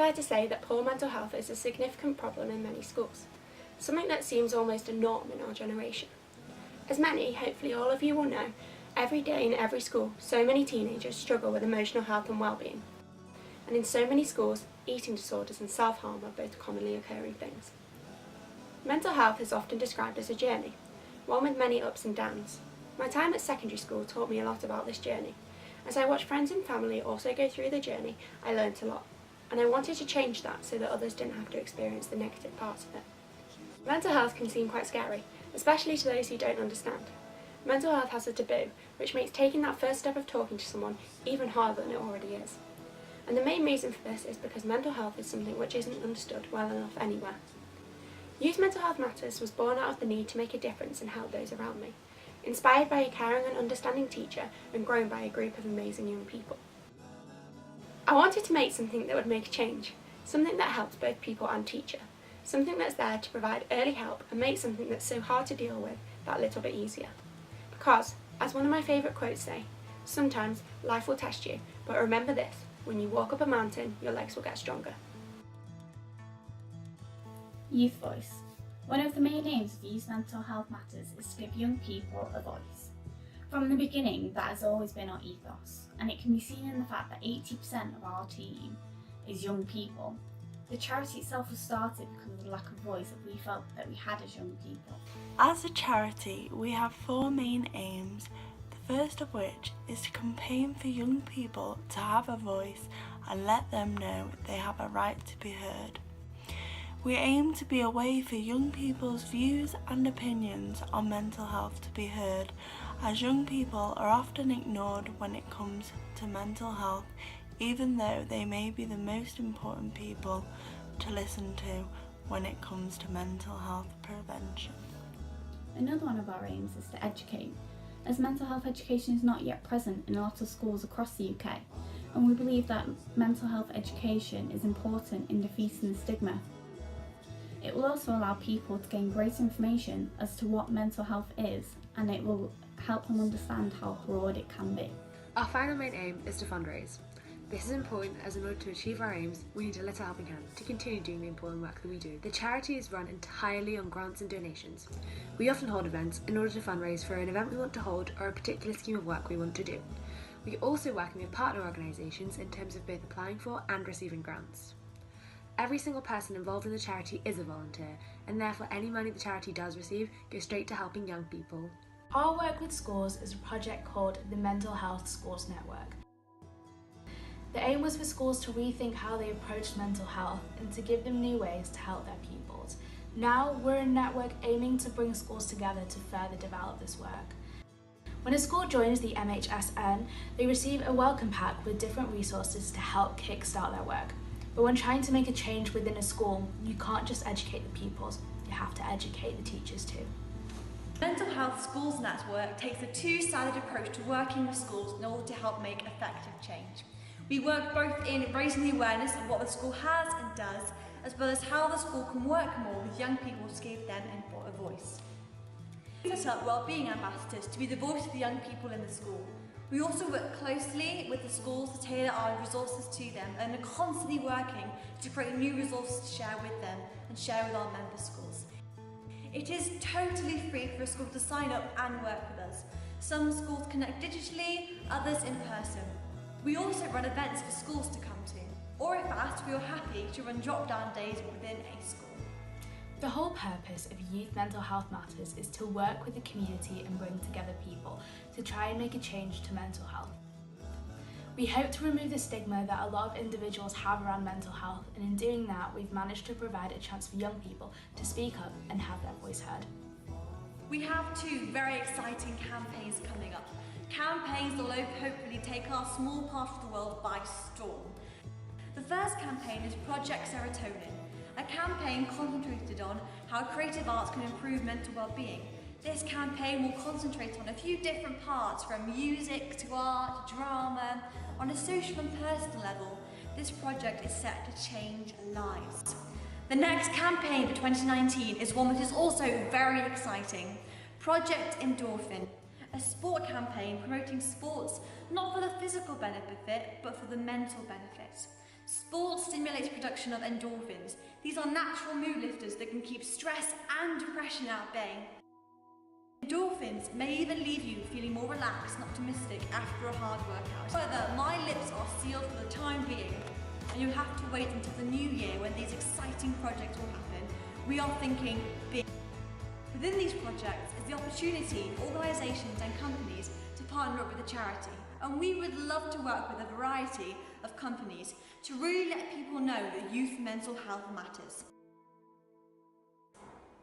fair to say that poor mental health is a significant problem in many schools, something that seems almost a norm in our generation. As many, hopefully all of you will know, every day in every school, so many teenagers struggle with emotional health and well-being. And in so many schools, eating disorders and self-harm are both commonly occurring things. Mental health is often described as a journey, one with many ups and downs. My time at secondary school taught me a lot about this journey. As I watched friends and family also go through the journey, I learnt a lot, and I wanted to change that so that others didn't have to experience the negative parts of it. Mental health can seem quite scary, especially to those who don't understand. Mental health has a taboo, which makes taking that first step of talking to someone even harder than it already is. And the main reason for this is because mental health is something which isn't understood well enough anywhere. Youth Mental Health Matters was born out of the need to make a difference and help those around me, inspired by a caring and understanding teacher and grown by a group of amazing young people. I wanted to make something that would make a change, something that helps both people and teacher, something that's there to provide early help and make something that's so hard to deal with that little bit easier. Because, as one of my favourite quotes say, sometimes life will test you, but remember this, when you walk up a mountain, your legs will get stronger. Youth Voice. One of the main aims of Youth Mental Health Matters is to give young people a voice. From the beginning, that has always been our ethos, and it can be seen in the fact that 80% of our team is young people. The charity itself was started because of the lack of voice that we felt that we had as young people. As a charity, we have 4 main aims, the first of which is to campaign for young people to have a voice and let them know they have a right to be heard. We aim to be a way for young people's views and opinions on mental health to be heard, as young people are often ignored when it comes to mental health, even though they may be the most important people to listen to when it comes to mental health prevention. Another one of our aims is to educate, as mental health education is not yet present in a lot of schools across the UK, and we believe that mental health education is important in defeating the stigma. It will also allow people to gain greater information as to what mental health is, and it will help them understand how broad it can be. Our final main aim is to fundraise. This is important as in order to achieve our aims, we need a little helping hand to continue doing the important work that we do. The charity is run entirely on grants and donations. We often hold events in order to fundraise for an event we want to hold or a particular scheme of work we want to do. We also work with partner organisations in terms of both applying for and receiving grants. Every single person involved in the charity is a volunteer, and therefore any money the charity does receive goes straight to helping young people. Our work with schools is a project called the Mental Health Schools Network. The aim was for schools to rethink how they approach mental health and to give them new ways to help their pupils. Now we're a network aiming to bring schools together to further develop this work. When a school joins the MHSN, they receive a welcome pack with different resources to help kickstart their work. But when trying to make a change within a school, you can't just educate the pupils, you have to educate the teachers too. Mental Health Schools Network takes a two-sided approach to working with schools in order to help make effective change. We work both in raising the awareness of what the school has and does, as well as how the school can work more with young people to give them a voice. We set up wellbeing ambassadors to be the voice of the young people in the school. We also work closely with the schools to tailor our resources to them and are constantly working to create new resources to share with them and share with our member schools. It is totally free for a school to sign up and work with us. Some schools connect digitally, others in person. We also run events for schools to come to, or if asked, we are happy to run drop-down days within a school. The whole purpose of Youth Mental Health Matters is to work with the community and bring together people to try and make a change to mental health. We hope to remove the stigma that a lot of individuals have around mental health, and in doing that we've managed to provide a chance for young people to speak up and have their voice heard. We have 2 very exciting campaigns coming up. Campaigns that will hopefully take our small part of the world by storm. The first campaign is Project Serotonin, a campaign concentrated on how creative arts can improve mental well-being. This campaign will concentrate on a few different parts, from music to art, drama. On a social and personal level, this project is set to change lives. The next campaign for 2019 is one that is also very exciting. Project Endorphin, a sport campaign promoting sports not for the physical benefit but for the mental benefit. Sport stimulates production of endorphins. These are natural mood lifters that can keep stress and depression at bay. Endorphins may even leave you feeling more relaxed and optimistic after a hard workout. However, my lips are sealed for the time being, and you'll have to wait until the new year when these exciting projects will happen. We are thinking big. Within these projects is the opportunity for organisations and companies to partner up with a charity, and we would love to work with a variety of companies to really let people know that youth mental health matters.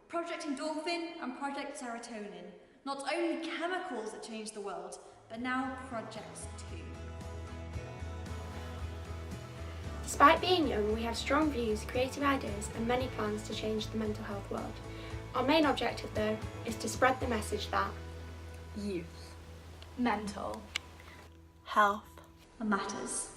Project Endorphin and Project Serotonin, not only chemicals that change the world, but now projects too. Despite being young, we have strong views, creative ideas and many plans to change the mental health world. Our main objective though is to spread the message that Youth. Mental Health Matters.